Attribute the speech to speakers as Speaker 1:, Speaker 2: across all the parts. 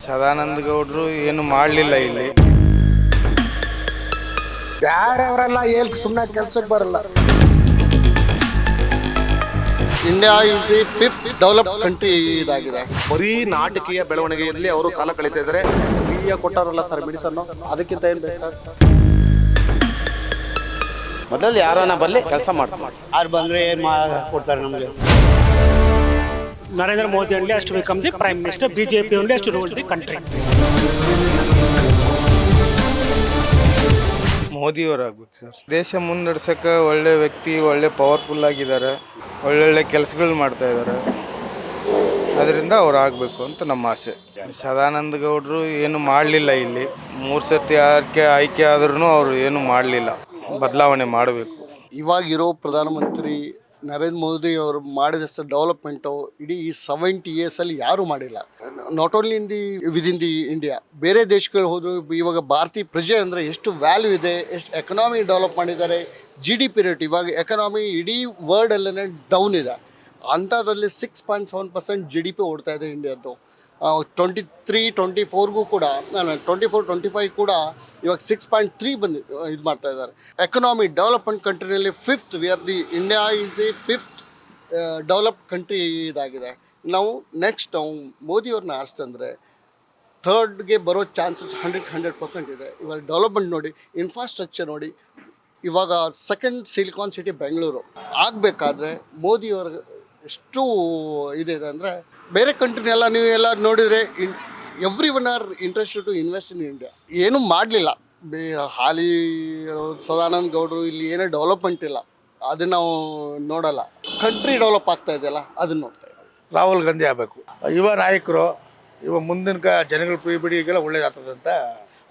Speaker 1: ಸದಾನಂದ ಗೌಡರು ಏನು ಮಾಡಲಿಲ್ಲ ಇಲ್ಲಿ.
Speaker 2: ಯಾರವರೆಲ್ಲ ಏಲ್ ಸುಮ್ಮನೆ ಕೆಲ್ಸಕ್ಕೆ ಬರಲ್ಲ.
Speaker 3: India is the 5th developed country ಇದಾಗಿದೆ.
Speaker 4: ಬರೀ ನಾಟಕೀಯ ಬೆಳವಣಿಗೆಯಲ್ಲಿ ಅವರು ಕಾಲ ಕಳೀತಾ ಇದ್ದಾರೆ.
Speaker 3: ಮೀಡಿಯಾ ಕೊಟ್ಟಾರಲ್ಲ ಸರ್ ಮೆಡಿಸನ್, ಅದಕ್ಕಿಂತ ಏನು ಬೇಕು ಸರ್?
Speaker 5: ಮೊದಲು ಯಾರನ್ನ ಬರಲಿ ಕೆಲಸ ಮಾಡ್ತಾರೆ.
Speaker 3: ಯಾರು ಬಂದರೆ ಏನು ಕೊಡ್ತಾರೆ ನಮಗೆ?
Speaker 6: Narendra Modi only has to become the Prime Minister. BJP only has to rule the country.
Speaker 1: ಮೋದಿಯವರಾಗಬೇಕು ಸರ್. ದೇಶ ಮುನ್ನಡೆಸೋಕೆ ಒಳ್ಳೆ ವ್ಯಕ್ತಿ, ಒಳ್ಳೆ ಪವರ್ಫುಲ್ ಆಗಿದ್ದಾರೆ, ಒಳ್ಳೊಳ್ಳೆ ಕೆಲಸಗಳು ಮಾಡ್ತಾ ಇದ್ದಾರೆ. ಅದರಿಂದ ಅವ್ರು ಆಗಬೇಕು ಅಂತ ನಮ್ಮ ಆಸೆ. ಸದಾನಂದ ಗೌಡರು ಏನು ಮಾಡಲಿಲ್ಲ ಇಲ್ಲಿ. 3 ಸರ್ತಿ ಆಯ್ಕೆ ಆದ್ರೂ ಅವರು ಏನು ಮಾಡಲಿಲ್ಲ. ಬದಲಾವಣೆ ಮಾಡಬೇಕು.
Speaker 3: ಇವಾಗಿರೋ ಪ್ರಧಾನಮಂತ್ರಿ ನರೇಂದ್ರ ಮೋದಿ ಅವರು ಮಾಡಿದಷ್ಟು ಡೆವಲಪ್ಮೆಂಟು ಇಡೀ ಈ 70 ಇಯರ್ಸಲ್ಲಿ ಯಾರೂ ಮಾಡಿಲ್ಲ. Not only within the India, ಬೇರೆ ದೇಶಗಳು ಹೋದರೂ ಇವಾಗ ಭಾರತೀಯ ಪ್ರಜೆ ಅಂದರೆ ಎಷ್ಟು ವ್ಯಾಲ್ಯೂ ಇದೆ, ಎಷ್ಟು ಎಕನಾಮಿ ಡೆವಲಪ್ ಮಾಡಿದ್ದಾರೆ. GDP ರೇಟ್ ಇವಾಗ ಎಕನಾಮಿ ಇಡೀ ವರ್ಲ್ಡಲ್ಲೇ ಡೌನ್ ಇದೆ. ಅಂಥದ್ರಲ್ಲಿ 6.7% GDP ಓಡ್ತಾ ಇದೆ ಇಂಡಿಯಾದ್ದು. 23-24ಗೂ ಕೂಡ 24-25 ಕೂಡ ಇವಾಗ 6.3 ಬಂದು ಇದು ಮಾಡ್ತಾ ಇದ್ದಾರೆ. ಎಕನಾಮಿ ಡೆವಲಪ್ಮೆಂಟ್ ಕಂಟ್ರಿನಲ್ಲಿ 5th, India is the 5th developed country ಇದಾಗಿದೆ. ನಾವು ನೆಕ್ಸ್ಟ್ ಮೋದಿಯವ್ರನ್ನ ಆರಿಸ್ತಂದರೆ 3ರ್ಡ್ಗೆ ಬರೋ ಚಾನ್ಸಸ್ 100% ಇದೆ. ಇವಾಗ ಡೆವಲಪ್ಮೆಂಟ್ ನೋಡಿ, ಇನ್ಫ್ರಾಸ್ಟ್ರಕ್ಚರ್ ನೋಡಿ. ಇವಾಗ 2nd ಸಿಲಿಕಾನ್ ಸಿಟಿ ಬೆಂಗಳೂರು ಆಗಬೇಕಾದ್ರೆ ಮೋದಿಯವ್ರ ಎಷ್ಟು ಇದೆ ಅಂದರೆ, ಬೇರೆ ಕಂಟ್ರಿನೆಲ್ಲ ನೀವು ಎಲ್ಲ ನೋಡಿದರೆ every one are interested to invest in India. ಏನೂ ಮಾಡಲಿಲ್ಲ. ಹಾಲಿ ಸದಾನಂದ ಗೌಡರು ಇಲ್ಲಿ ಏನೂ ಡೆವಲಪ್ಮೆಂಟ್ ಇಲ್ಲ, ಅದನ್ನು ನಾವು ನೋಡಲ್ಲ. ಕಂಟ್ರಿ ಡೆವಲಪ್ ಆಗ್ತಾ ಇದೆಯಲ್ಲ, ಅದನ್ನು ನೋಡ್ತಾ ಇದ್ದೀವಿ.
Speaker 2: ರಾಹುಲ್ ಗಾಂಧಿ ಆಗಬೇಕು. ಯುವ ನಾಯಕರು ಮುಂದಿನ ಜನಗಳ ಪೀಳಿಗೆಗೆಲ್ಲ ಒಳ್ಳೇದಾಗ್ತದೆ ಅಂತ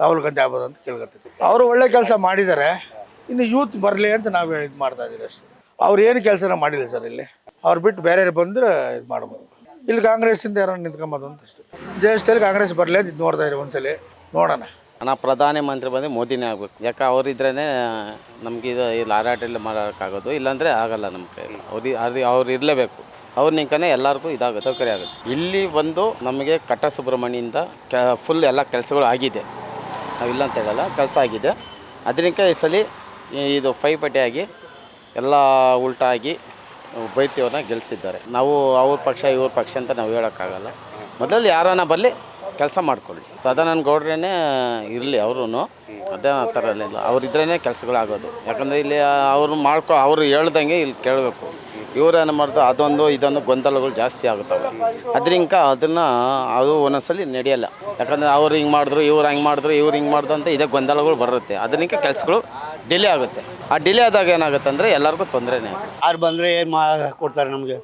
Speaker 2: ರಾಹುಲ್ ಗಾಂಧಿ ಆಗ್ಬೋದು ಅಂತ ಕೇಳ್ಕೊತೀವಿ. ಅವರು ಒಳ್ಳೆ ಕೆಲಸ ಮಾಡಿದ್ದಾರೆ. ಇನ್ನು ಯೂತ್ ಬರಲಿ ಅಂತ ನಾವು ಇದು ಮಾಡ್ತಾ ಇದ್ದೀವಿ ಅಷ್ಟೇ. ಅವ್ರು ಏನು ಕೆಲಸನ ಮಾಡಿಲ್ಲ ಸರ್ ಇಲ್ಲಿ. ಅವ್ರು ಬಿಟ್ಟು ಬೇರೆ ಬಂದರೆ ಇದು ಮಾಡ್ಬೋದು. ಇಲ್ಲಿ ಕಾಂಗ್ರೆಸ್ಸಿಂದ ಯಾರು ನಿಂತ್ಕೊಂಬೋದು ಅಂತ ಅಷ್ಟೇ. ದೇಶದಲ್ಲಿ ಕಾಂಗ್ರೆಸ್ ಬರಲಿ ಅಂತ ಇದು ನೋಡ್ತಾ ಇದ್ದೀವಿ. ಒಂದ್ಸಲಿ ನೋಡೋಣ.
Speaker 5: ನಾವು ಪ್ರಧಾನಿ ಮಂತ್ರಿ ಬಂದರೆ ಮೋದಿನೇ ಆಗಬೇಕು. ಯಾಕೆ ಅವರಿದ್ರೇ ನಮ್ಗೆ ಇಲ್ಲಿ ಹಾರಾಟ ಮಾಡೋಕ್ಕಾಗೋದು, ಇಲ್ಲಾಂದರೆ ಆಗಲ್ಲ ನಮ್ಮ ಕೈಯಲ್ಲಿ. ಅವ್ರು ಇರಲೇಬೇಕು. ಅವ್ರ ನಿಂಕನೇ ಎಲ್ಲರಿಗೂ ಇದಾಗುತ್ತೆ, ಸೌಕರ್ಯ ಆಗುತ್ತೆ. ಇಲ್ಲಿ ಬಂದು ನಮಗೆ ಕಟ್ಟ ಸುಬ್ರಹ್ಮಣ್ಯಿಂದ ಫುಲ್ ಎಲ್ಲ ಕೆಲಸಗಳು ಆಗಿದೆ. ನಾವಿಲ್ಲ ಅಂತ ಹೇಳಲ್ಲ, ಕೆಲಸ ಆಗಿದೆ. ಅದರಿಂದ ಈ ಸಲ ಇದು ಪೈಪೋಟಿಯಾಗಿ ಎಲ್ಲ ಉಲ್ಟಾಗಿ ಬೈತಿಯವ್ರನ್ನ ಗೆಲ್ಲಿಸಿದ್ದಾರೆ. ನಾವು ಅವ್ರ ಪಕ್ಷ ಇವ್ರ ಪಕ್ಷ ಅಂತ ನಾವು ಹೇಳೋಕ್ಕಾಗಲ್ಲ. ಮೊದಲು ಯಾರನ್ನ ಬರಲಿ ಕೆಲಸ ಮಾಡ್ಕೊಳ್ಳಿ. ಸದಾನಂದ ಗೌಡ್ರೇ ಇರಲಿ, ಅವರು ಅದೇ ಆ ಥರ ಇಲ್ಲ. ಅವರಿದ್ರೇ ಕೆಲಸಗಳಾಗೋದು. ಯಾಕಂದರೆ ಇಲ್ಲಿ ಅವರು ಹೇಳ್ದಂಗೆ ಇಲ್ಲಿ ಕೇಳಬೇಕು. ಇವರೇನು ಮಾಡ್ತಾರೆ, ಅದೊಂದು ಇದೊಂದು ಗೊಂದಲಗಳು ಜಾಸ್ತಿ ಆಗುತ್ತವೆ. ಅದರಿಂದ ಅದು ಒಂದೊಂದ್ಸಲಿ ನಡೆಯಲ್ಲ. ಯಾಕಂದರೆ ಅವ್ರು ಹಿಂಗೆ ಮಾಡಿದ್ರು, ಇವ್ರು ಹಂಗೆ ಮಾಡಿದ್ರು, ಇವ್ರು ಹಿಂಗೆ ಮಾಡಿದ್ರು ಅಂತ ಇದೇ ಗೊಂದಲಗಳು ಬರುತ್ತೆ. ಅದರಿಂದ ಕೆಲಸಗಳು ಡಿಲೇ ಆಗುತ್ತೆ. ಆ ಡಿಲೇ ಆದಾಗ ಏನಾಗುತ್ತೆ ಅಂದರೆ ಎಲ್ಲರಿಗೂ ತೊಂದರೆನೇ.
Speaker 3: ಯಾರು ಬಂದರೆ ಏನು ಕೊಡ್ತಾರೆ ನಮಗೆ?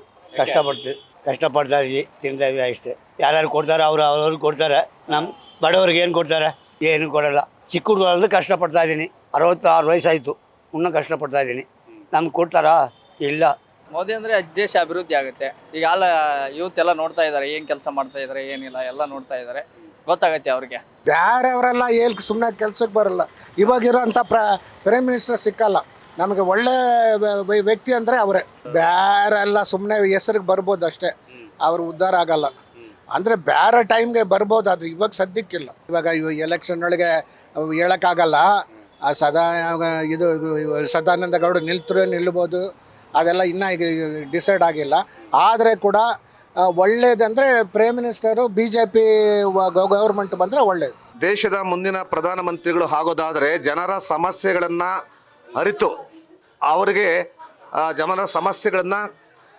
Speaker 3: ಕಷ್ಟಪಡ್ತಾ ಇದ್ದೀವಿ, ತಿಂತಾ ಇದ್ದೀವಿ ಅಷ್ಟೇ. ಯಾರ್ಯಾರು ಕೊಡ್ತಾರೆ ಅವ್ರು ಕೊಡ್ತಾರೆ. ನಮ್ಮ ಬಡವರಿಗೆ ಏನು ಕೊಡ್ತಾರೆ? ಏನು ಕೊಡಲ್ಲ. ಚಿಕ್ಕ ಹುಡುಗರಲ್ಲಿ ಕಷ್ಟಪಡ್ತಾ ಇದ್ದೀನಿ. 66 ವಯಸ್ಸಾಯಿತು, ಇನ್ನೂ ಕಷ್ಟಪಡ್ತಾ ಇದ್ದೀನಿ. ನಮ್ಗೆ ಕೊಡ್ತಾರಾ? ಇಲ್ಲ.
Speaker 7: ಮೋದಿ ಅಂದರೆ ದೇಶ ಅಭಿವೃದ್ಧಿ ಆಗುತ್ತೆ. ಈಗ ಯೂತ್ ಎಲ್ಲ ನೋಡ್ತಾ ಇದ್ದಾರೆ, ಏನು ಕೆಲಸ ಮಾಡ್ತಾ ಇದ್ದಾರೆ, ಏನಿಲ್ಲ ಎಲ್ಲ ನೋಡ್ತಾ ಇದ್ದಾರೆ. ಗೊತ್ತಾಗತ್ತೆ ಅವ್ರಿಗೆ.
Speaker 2: ಯಾರವರೆಲ್ಲ ಏಲ್ ಸುಮ್ಮನೆ ಕೆಲ್ಸಕ್ಕೆ ಬರಲ್ಲ. ಇವಾಗಿರೋಂಥ ಪ್ರೈಮ್ ಮಿನಿಸ್ಟರ್ ಸಿಕ್ಕಲ್ಲ ನಮಗೆ. ಒಳ್ಳೆ ವ್ಯಕ್ತಿ ಅಂದರೆ ಅವರೇ. ಬೇರೆಲ್ಲ ಸುಮ್ಮನೆ ಹೆಸರಿಗೆ ಬರ್ಬೋದು ಅಷ್ಟೇ, ಅವರು ಉದ್ಧಾರ ಆಗಲ್ಲ. ಅಂದರೆ ಬೇರೆ ಟೈಮ್ಗೆ ಬರ್ಬೋದು, ಅದು ಇವಾಗ ಸದ್ಯಕ್ಕಿಲ್ಲ. ಇವಾಗ ಎಲೆಕ್ಷನ್ ಒಳಗೆ ಹೇಳೋಕ್ಕಾಗಲ್ಲ. ಇದು ಸದಾನಂದ ಗೌಡ ನಿಲ್ಬೋದು, ಅದೆಲ್ಲ ಇನ್ನೂ ಈಗ ಡಿಸೈಡ್ ಆಗಿಲ್ಲ. ಆದರೆ ಕೂಡ ಒಳ್ಳೇದಂದರೆ ಪ್ರೈಮ್ ಮಿನಿಸ್ಟರು BJP ಗೌರ್ಮೆಂಟ್ ಬಂದರೆ ಒಳ್ಳೇದು.
Speaker 4: ದೇಶದ ಮುಂದಿನ ಪ್ರಧಾನಮಂತ್ರಿಗಳು ಆಗೋದಾದರೆ ಜನರ ಸಮಸ್ಯೆಗಳನ್ನು ಅರಿತು ಅವರಿಗೆ ಜನರ ಸಮಸ್ಯೆಗಳನ್ನು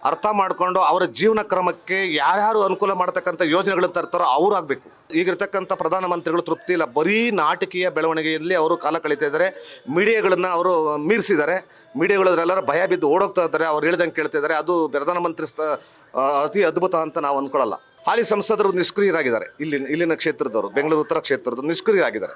Speaker 4: ಅರ್ಥ ಮಾಡಿಕೊಂಡು ಅವರ ಜೀವನ ಕ್ರಮಕ್ಕೆ ಯಾರ್ಯಾರು ಅನುಕೂಲ ಮಾಡ್ತಕ್ಕಂಥ ಯೋಜನೆಗಳನ್ನು ತರ್ತಾರೋ ಅವ್ರು ಆಗಬೇಕು. ಈಗಿರ್ತಕ್ಕಂಥ ಪ್ರಧಾನಮಂತ್ರಿಗಳು ತೃಪ್ತಿ ಇಲ್ಲ. ಬರೀ ನಾಟಕೀಯ ಬೆಳವಣಿಗೆಯಲ್ಲಿ ಅವರು ಕಾಲ ಕಳೀತಾ ಇದ್ದಾರೆ. ಮೀಡಿಯಾಗಳನ್ನು ಅವರು ಮೀರಿಸಿದ್ದಾರೆ. ಮೀಡಿಯಾಗಳವರೆಲ್ಲರೂ ಭಯ ಬಿದ್ದು ಓಡೋಗ್ತಾ ಇದ್ದಾರೆ. ಅವ್ರು ಹೇಳ್ದಂಗೆ ಕೇಳ್ತಾ ಇದ್ದಾರೆ. ಅದು ಪ್ರಧಾನಮಂತ್ರಿ ಅತಿ ಅದ್ಭುತ ಅಂತ ನಾವು ಅಂದ್ಕೊಳ್ಳಲ್ಲ. ಹಾಲಿ ಸಂಸದರು ನಿಷ್ಕ್ರಿಯರಾಗಿದ್ದಾರೆ. ಇಲ್ಲಿನ ಕ್ಷೇತ್ರದವರು, ಬೆಂಗಳೂರು ಉತ್ತರ ಕ್ಷೇತ್ರದವರು ನಿಷ್ಕ್ರಿಯರಾಗಿದ್ದಾರೆ.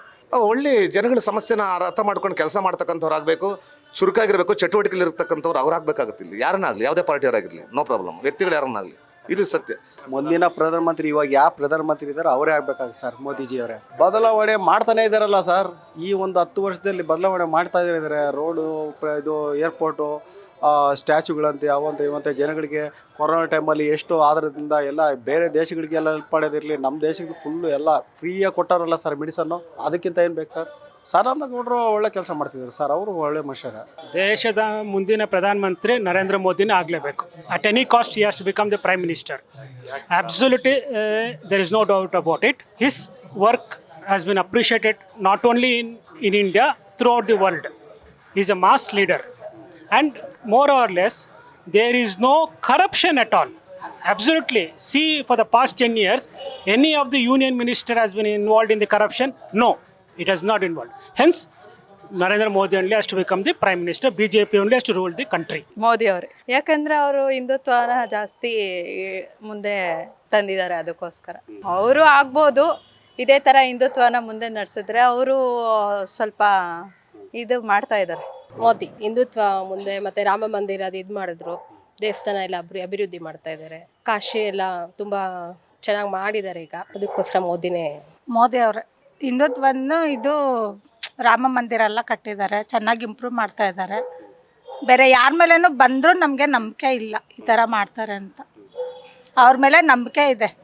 Speaker 4: ಒಳ್ಳೆ ಜನಗಳ ಸಮಸ್ಯೆನ ಅರ್ಥ ಮಾಡ್ಕೊಂಡು ಕೆಲಸ ಮಾಡ್ತಕ್ಕಂಥವ್ರು ಆಗಬೇಕು. ಚುರುಕಾಗಿರಬೇಕು, ಚಟುವಟಿಕೆಯಲ್ಲಿ ಇರ್ತಕ್ಕಂಥವ್ರು ಅವ್ರು ಆಗಬೇಕಾಗುತ್ತೆ. ಇಲ್ಲಿ ಯಾರನ್ನಾಗಲಿ, ಯಾವುದೇ ಪಾರ್ಟಿಯವರಾಗಿರಲಿ, ನೋ ಪ್ರಾಬ್ಲಮ್. ವ್ಯಕ್ತಿಗಳು ಯಾರನ್ನಾಗಲಿ ಇದು ಸತ್ಯ.
Speaker 8: ಮುಂದಿನ ಪ್ರಧಾನಮಂತ್ರಿ ಇವಾಗ ಯಾವ ಪ್ರಧಾನಮಂತ್ರಿ ಇದ್ದಾರೆ ಅವರೇ ಆಗ್ಬೇಕಾಗುತ್ತೆ ಸರ್, ಮೋದಿಜಿ ಅವರೇ. ಬದಲಾವಣೆ ಮಾಡ್ತಾನೆ ಇದ್ದಾರಲ್ಲ ಸರ್, ಈ ಒಂದು 10 ವರ್ಷದಲ್ಲಿ ಬದಲಾವಣೆ ಮಾಡ್ತಾ ಇದ್ದಾರೆ. ರೋಡು, ಇದು ಏರ್ಪೋರ್ಟು, ಸ್ಟ್ಯಾಚುಗಳಂತೆ ಅವಂತೆ ಇವಂತೆ ಜನಗಳಿಗೆ ಕೊರೋನಾ ಟೈಮಲ್ಲಿ ಎಷ್ಟು ಆಧಾರದಿಂದ ಎಲ್ಲ ಬೇರೆ ದೇಶಗಳಿಗೆಲ್ಲ ಹೆಲ್ಪ್ ಮಾಡೋದಿರಲಿ, ನಮ್ಮ ದೇಶಕ್ಕೆ ಫುಲ್ಲು ಎಲ್ಲ ಫ್ರೀಯಾಗಿ ಕೊಟ್ಟಾರಲ್ಲ ಸರ್ ಮೆಡಿಸನ್ನು. ಅದಕ್ಕಿಂತ ಏನು ಬೇಕು ಸರ್? ಸದಾನಂದ ಗೌಡರು ಒಳ್ಳೆ ಕೆಲಸ ಮಾಡ್ತಿದ್ದಾರೆ ಸರ್, ಅವರು ಒಳ್ಳೆ ಮನುಷ್ಯರೇ.
Speaker 6: ದೇಶದ ಮುಂದಿನ ಪ್ರಧಾನಮಂತ್ರಿ ನರೇಂದ್ರ ಮೋದಿನೇ ಆಗಲೇಬೇಕು. At any cost he has to become the prime minister. Absolutely there is no doubt about it. His work has been appreciated not only in India, throughout the world. He is a mass leader, and more or less there is no corruption at all. Absolutely. See, for the past 10 years, any of the union minister has been involved in the corruption? No, it has not involved. Hence, Narendra Modi only has to become the prime minister. BJP only has to rule the country.
Speaker 9: Modi ಅವರೇ, ಯಾಕಂದ್ರೆ ಅವರು ಹಿಂದುತ್ವನ ಜಾಸ್ತಿ ಮುಂದೆ ತಂದಿದ್ದಾರೆ. ಅದಕ್ಕೋಸ್ಕರ ಅವರು ಆಗ್ಬೋದು. ಇದೇ ಥರ ಹಿಂದುತ್ವನ ಮುಂದೆ ನಡೆಸಿದ್ರೆ ಅವರು ಸ್ವಲ್ಪ ಇದು ಮಾಡ್ತಾ ಇದ್ದಾರೆ.
Speaker 10: ಮೋದಿ ಹಿಂದುತ್ವ ಮುಂದೆ ಮತ್ತೆ ರಾಮ ಮಂದಿರ ಅದು ಇದು ಮಾಡಿದ್ರು, ದೇವಸ್ಥಾನ ಎಲ್ಲ ಅಭಿವೃದ್ಧಿ ಮಾಡ್ತಾ ಇದ್ದಾರೆ. ಕಾಶಿ ಎಲ್ಲ ತುಂಬಾ ಚೆನ್ನಾಗಿ ಮಾಡಿದ್ದಾರೆ ಈಗ, ಅದಕ್ಕೋಸ್ಕರ ಮೋದಿನೇ.
Speaker 9: ಮೋದಿ ಅವರೇ, ಹಿಂದುತ್ವವನ್ನು ಇದು ರಾಮ ಮಂದಿರ ಎಲ್ಲ ಕಟ್ಟಿದ್ದಾರೆ, ಚೆನ್ನಾಗಿ ಇಂಪ್ರೂವ್ ಮಾಡ್ತಾ ಇದ್ದಾರೆ. ಬೇರೆ ಯಾರ ಮೇಲೇನೂ ಬಂದರೂ ನಮಗೆ ನಂಬಿಕೆ ಇಲ್ಲ ಈ ಥರ ಮಾಡ್ತಾರೆ ಅಂತ. ಅವ್ರ ಮೇಲೆ ನಂಬಿಕೆ ಇದೆ.